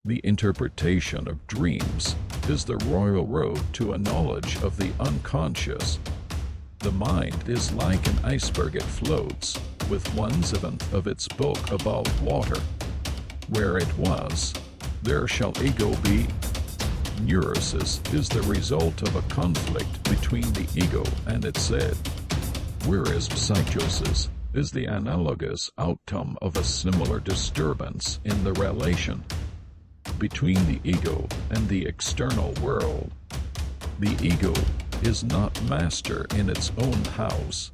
The interpretation of dreams is the royal road to a knowledge of the unconscious. The mind is like an iceberg, it floats with 1/7 of its bulk above water. Where it was, there shall ego be. Neurosis is the result of a conflict between the ego and its id, whereas psychosis is the analogous outcome of a similar disturbance in the relation between the ego and the external world. The ego is not master in its own house.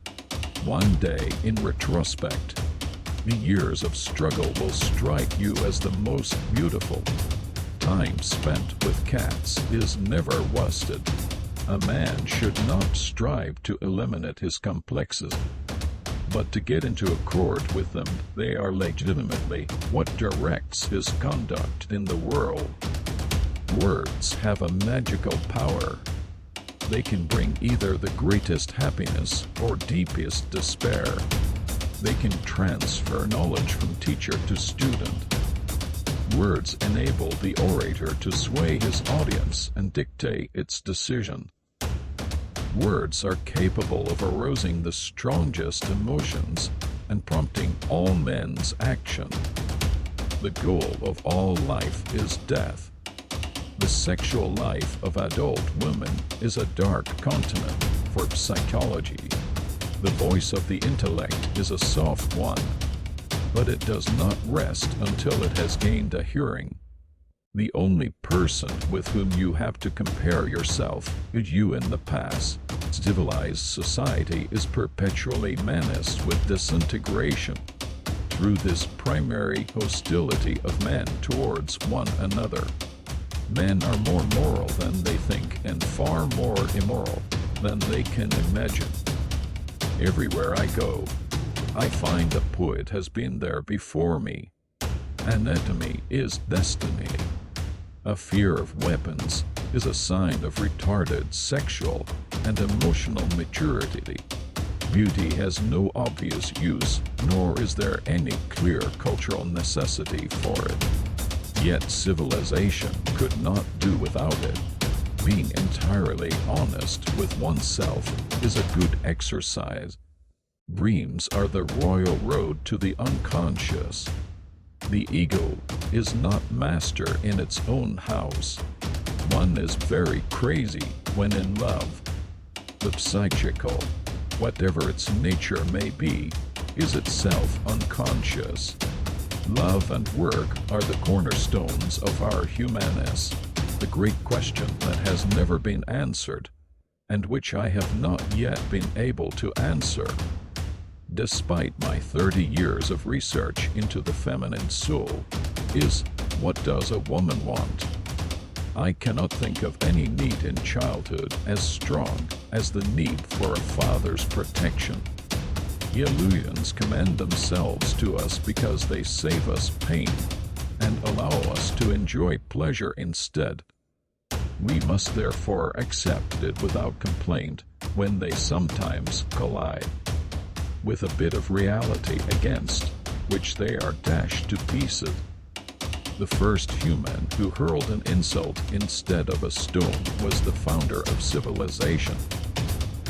One day, in retrospect, the years of struggle will strike you as the most beautiful. Time spent with cats is never wasted. A man should not strive to eliminate his complexes, but to get into accord with them. They are legitimately what directs his conduct in the world. Words have a magical power. They can bring either the greatest happiness or deepest despair. They can transfer knowledge from teacher to student. Words enable the orator to sway his audience and dictate its decision. Words are capable of arousing the strongest emotions and prompting all men's action. The goal of all life is death. The sexual life of adult women is a dark continent for psychology. The voice of the intellect is a soft one, but it does not rest until it has gained a hearing. The only person with whom you have to compare yourself is you in the past. Civilized society is perpetually menaced with disintegration through this primary hostility of men towards one another. Men are more moral than they think and far more immoral than they can imagine. Everywhere I go, I find a poet has been there before me. Anatomy is destiny. A fear of weapons is a sign of retarded sexual and emotional maturity. Beauty has no obvious use, nor is there any clear cultural necessity for it. Yet civilization could not do without it. Being entirely honest with oneself is a good exercise. Dreams are the royal road to the unconscious. The ego is not master in its own house. One is very crazy when in love. The psychical, whatever its nature may be, is itself unconscious. Love and work are the cornerstones of our humaneness, the great question that has never been answered, and which I have not yet been able to answer. Despite my 30 years of research into the feminine soul, is what does a woman want? I cannot think of any need in childhood as strong as the need for a father's protection. Illusions commend themselves to us because they save us pain and allow us to enjoy pleasure instead. We must therefore accept it without complaint when they sometimes collide with a bit of reality against which they are dashed to pieces. The first human who hurled an insult instead of a stone was the founder of civilization.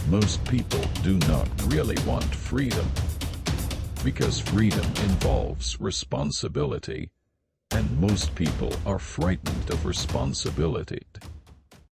Most people do not really want freedom, because freedom involves responsibility, and most people are frightened of responsibility.